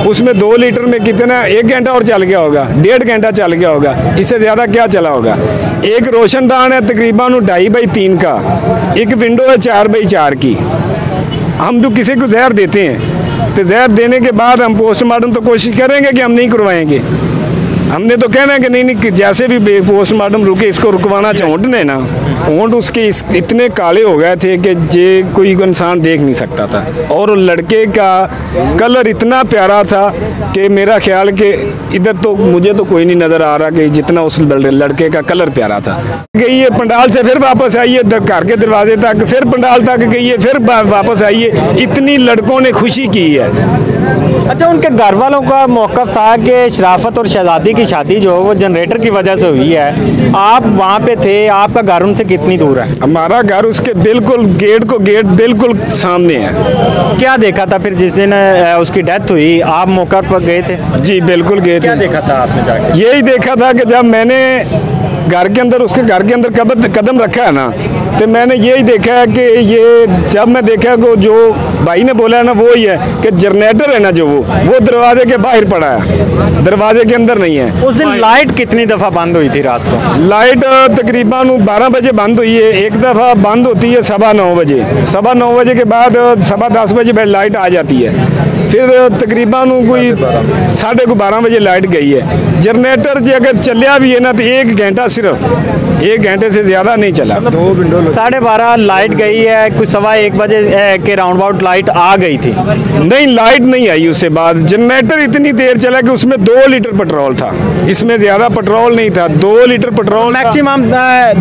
उसमें 2 लीटर में कितना 1 घंटा और चल गया होगा, 1.5 घंटा चल गया होगा, इससे ज़्यादा क्या चला होगा। एक रोशनदान है तकरीबन 2.5x3 का, एक विंडो है 4x4 की। हम जो किसी को जहर देते हैं तो जहर देने के बाद हम पोस्टमार्टम तो कोशिश करेंगे कि हम नहीं करवाएंगे। हमने तो कहना है कि नहीं जैसे भी पोस्टमार्टम रुके इसको रुकवाना चाहिए ना। होंठ उसके इतने काले हो गए थे कि जे कोई इंसान देख नहीं सकता था, और लड़के का कलर इतना प्यारा था कि मेरा ख्याल कि इधर तो मुझे तो कोई नहीं नज़र आ रहा कि जितना उस लड़के का कलर प्यारा था। गई है पंडाल से, फिर वापस आई है घर के दरवाजे तक, फिर पंडाल तक गई है, फिर वापस आई है। इतनी लड़कों ने खुशी की है। अच्छा, उनके घर वालों का मौक़िफ़ था कि शराफत और शहज़ादी की शादी जो है वो जनरेटर की वजह से हुई है। आप वहाँ पे थे, आपका घर उनसे कितनी दूर है? हमारा घर उसके बिल्कुल गेट बिल्कुल सामने है। क्या देखा था फिर जिस दिन उसकी डेथ हुई, आप मौके पर गए थे? जी बिल्कुल गए थे। क्या देखा था आपने जाके? यही देखा था कि जब मैंने उसके घर के अंदर कदम रखा है ना, तो मैंने यही देखा है कि ये जब मैं देखा को जो भाई ने बोला है ना वो ही है कि जनरेटर है ना जो वो दरवाजे के बाहर पड़ा है, दरवाजे के अंदर नहीं है। उस दिन लाइट कितनी दफ़ा बंद हुई थी रात को? लाइट तकरीबन 12 बजे बंद हुई है, एक दफ़ा बंद होती है 9:15 बजे, 9:15 बजे के बाद 10:15 बजे लाइट आ जाती है। फिर तकरीबन कोई 12:30 बजे लाइट गई है। जनरेटर जी अगर चलिया भी है ना तो 1 घंटा, सिर्फ 1 घंटे से ज़्यादा नहीं चला। 12:30 लाइट गई है, कुछ 1:15 बजे के राउंड अबाउट लाइट आ गई थी? नहीं, लाइट नहीं आई उससे बाद। जनरेटर इतनी देर चला कि उसमें 2 लीटर पेट्रोल था, इसमें ज़्यादा पेट्रोल नहीं था। 2 litre petrol maximum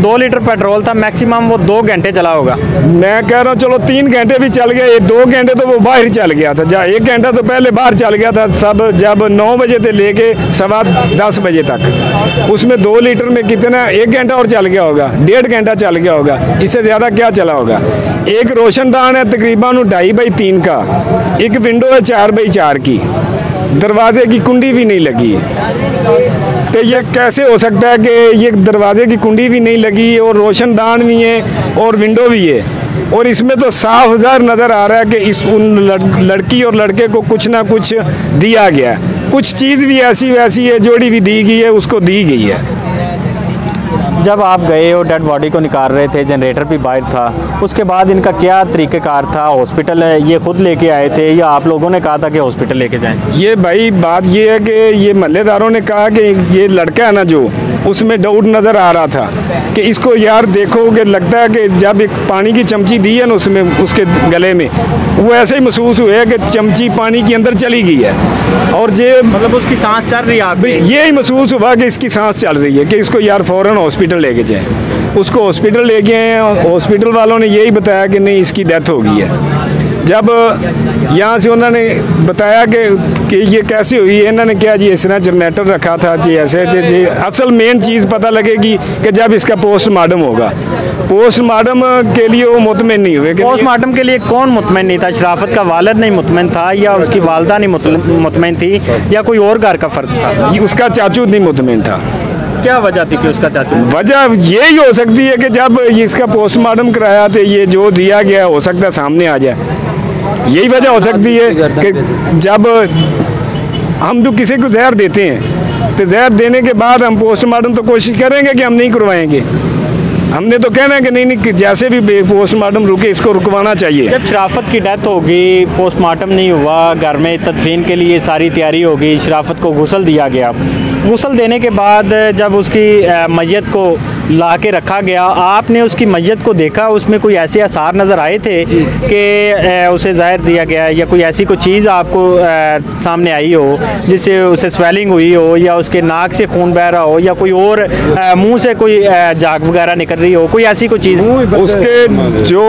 2 litre petrol था, मैक्सिमम वो 2 घंटे चला होगा। मैं कह रहा हूँ चलो 3 घंटे भी चल गए, 2 घंटे तो वो बाहर चल गया था। 1 घंटा तो पहले बाहर चल गया था सब, जब 9 बजे से लेके 10:15 बजे तक। उसमें 2 लीटर में कितना 1 घंटा और चल गया होगा, 1.5 घंटा चल गया होगा, इससे ज़्यादा क्या चला होगा। एक रोशनदान है तकरीबन 2.5x3 का, एक विंडो है 4x4 की, दरवाजे की कुंडी भी नहीं लगी। तो ये कैसे हो सकता है कि ये दरवाजे की कुंडी भी नहीं लगी और रोशनदान भी है और विंडो भी है, और इसमें तो साफ ज़ाहिर नज़र आ रहा है कि इस उन लड़की और लड़के को कुछ ना कुछ दिया गया है। कुछ चीज़ भी ऐसी वैसी है, जोड़ी भी दी गई है, उसको दी गई है। जब आप गए और डेड बॉडी को निकाल रहे थे, जनरेटर भी बाहर था, उसके बाद इनका क्या तरीक़ेकार था? हॉस्पिटल ये खुद लेके आए थे या आप लोगों ने कहा था कि हॉस्पिटल लेके जाएं? ये भाई बात ये है कि ये महल्लेदारों ने कहा कि ये लड़का है ना जो, उसमें डाउट नज़र आ रहा था कि इसको यार देखो कि लगता है कि जब एक पानी की चमची दी है ना उसमें उसके गले में, वो ऐसे ही महसूस हुआ है कि चमची पानी के अंदर चली गई है, और ये मतलब उसकी सांस चल रही है। यही महसूस हुआ कि इसकी सांस चल रही है, कि इसको यार फ़ौरन हॉस्पिटल लेके जाएं। उसको हॉस्पिटल ले गए हैं, हॉस्पिटल वालों ने यही बताया कि नहीं इसकी डेथ हो गई है। जब यहाँ से उन्होंने बताया कि ये कैसे हुई है, इन्होंने क्या जी इस तरह जनरेटर रखा था जी, ऐसे थे। असल मेन चीज़ पता लगेगी कि जब इसका पोस्टमार्टम होगा। पोस्टमार्टम के लिए वो मुतमिन नहीं हुए। पोस्टमार्टम के लिए कौन मुतमिन नहीं था? शराफत का वालिद नहीं मुतमिन था, या उसकी वालदा नहीं मुतमिन थी, या कोई और घर का फ़र्द था? उसका चाचू नहीं मुतमिन था। क्या वजह थी कि उसका चाचू? वजह यही हो सकती है कि जब इसका पोस्टमार्टम कराया तो ये जो दिया गया हो सकता है सामने आ जाए। यही वजह हो सकती है कि जब हम जो किसी को जहर देते हैं तो जहर देने के बाद हम पोस्टमार्टम तो कोशिश करेंगे कि हम नहीं करवाएंगे। हमने तो कहना है कि नहीं जैसे भी पोस्टमार्टम रुके इसको रुकवाना चाहिए। जब शराफत की डेथ होगी, पोस्टमार्टम नहीं हुआ, घर में तदफीन के लिए सारी तैयारी होगी, शराफत को गुस्ल दिया गया, गुस्ल देने के बाद जब उसकी मैयत को ला के रखा गया, आपने उसकी मैयत को देखा, उसमें कोई ऐसे आसार नज़र आए थे कि उसे ज़हर दिया गया, या कोई ऐसी कोई चीज़ आपको सामने आई हो जिससे उसे स्वेलिंग हुई हो, या उसके नाक से खून बह रहा हो, या कोई और मुंह से कोई झाग वगैरह निकल रही हो, कोई ऐसी कोई चीज़? उसके जो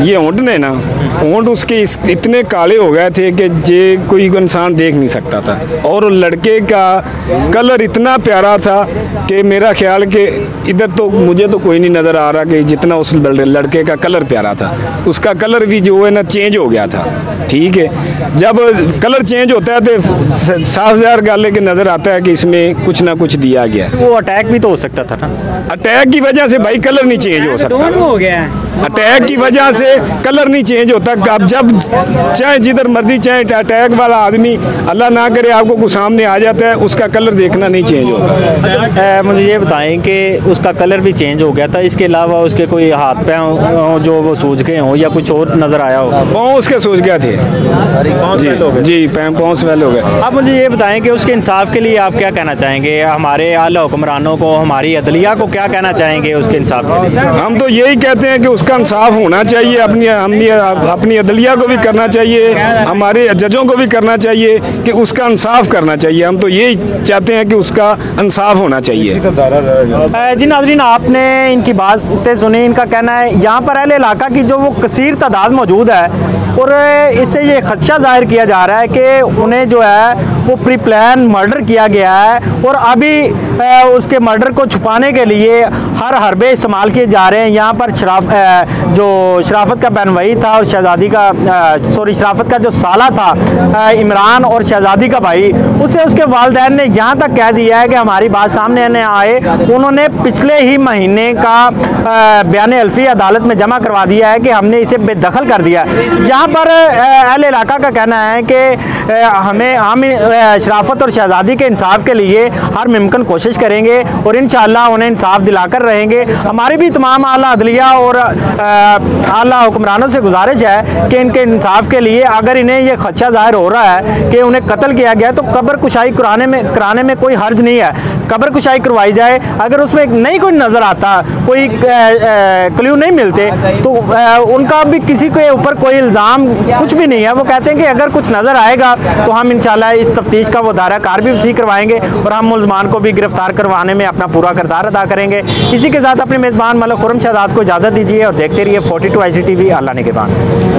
ये होंठ ने ना, होंठ उसके इतने काले हो गए थे कि जे कोई इंसान देख नहीं सकता था, और लड़के का कलर इतना प्यारा था कि मेरा ख्याल के इधर तो मुझे तो कोई नहीं नज़र आ रहा कि जितना उस लड़के का कलर प्यारा था, उसका कलर भी जो है ना चेंज हो गया था। ठीक है, जब कलर चेंज होता है तो साफ ज़ाहिर गल है कि नज़र आता है कि इसमें कुछ ना कुछ दिया गया। वो अटैक भी तो हो सकता था ना। अटैक की वजह से भाई कलर नहीं चेंज हो सकता, हो गया है। अटैक की वजह से कलर नहीं चेंज होता। अब जब चाहे जिधर मर्जी, चाहे अटैक वाला आदमी अल्लाह ना करे आपको कुछ सामने आ जाता है, उसका कलर देखना नहीं चेंज होगा। मुझे ये बताएं कि उसका कलर भी चेंज हो गया था, इसके अलावा उसके कोई हाथ पैर जो वो सूज गए हों या कुछ और नज़र आया हो? पाँव उसके सूज गए थे जी, पाँव स्वेल हो गए। आप मुझे ये बताएं कि उसके इंसाफ के लिए आप क्या कहना चाहेंगे? हमारे आला हुक्मरानों को, हमारी अदलिया को क्या कहना चाहेंगे उसके इंसाफ के लिए? हम तो यही कहते हैं कि उसका इंसाफ होना चाहिए, अपनी अदलिया को भी करना चाहिए, हमारे जजों को भी करना चाहिए कि उसका इंसाफ करना चाहिए। हम तो यही चाहते हैं कि उसका इंसाफ होना चाहिए। जी नाज़रीन, आपने इनकी बातें सुनी। इनका कहना है यहाँ पर अहले इलाका की जो वो कसीर तादाद मौजूद है और इससे ये खदशा जाहिर किया जा रहा है कि उन्हें जो है वो प्री प्लान मर्डर किया गया है और अभी उसके मर्डर को छुपाने के लिए हर हरबे इस्तेमाल किए जा रहे हैं। यहाँ पर जो शराफत का बहनवई था और शहजादी का शराफत का जो साला था इमरान और शहजादी का भाई, उसे उसके वालिदैन ने यहाँ तक कह दिया है कि हमारी बात सामने न आए। उन्होंने पिछले ही महीने का बयान अल्फी अदालत में जमा करवा दिया है कि हमने इसे बेदखल कर दिया। यहाँ पर अहले इलाका का कहना है कि हम शराफत और शहजादी के इंसाफ के लिए हर मुमकिन कोशिश करेंगे और इंशाअल्लाह उन्हें इंसाफ दिलाकर रहेंगे। हमारी भी तमाम आला अदलिया और आला हुक्मरानों से गुजारिश है कि इनके इंसाफ के लिए, अगर इन्हें यह खदशा जाहिर हो रहा है कि उन्हें कत्ल किया गया तो कब्र कुशाई कराने में कोई हर्ज नहीं है। कब्र कुशाई करवाई जाए, अगर उसमें नहीं कोई नज़र आता, कोई क्ल्यू नहीं मिलते तो उनका भी किसी के ऊपर कोई इल्ज़ाम कुछ भी नहीं है। वो कहते हैं कि अगर कुछ नज़र आएगा तो हम इंशाल्लाह इस तफ्तीश का वो दायरा कार भी वसी करवाएंगे और हम मुल्ज़मान को भी गिरफ्तार करवाने में अपना पूरा किरदार अदा करेंगे। इसी के साथ अपने मेज़बान मलिक खुर्रम शहजाद को इजाज़त दीजिए और देखते रहिए 42 HD TV। अल्लाह ने के बाद।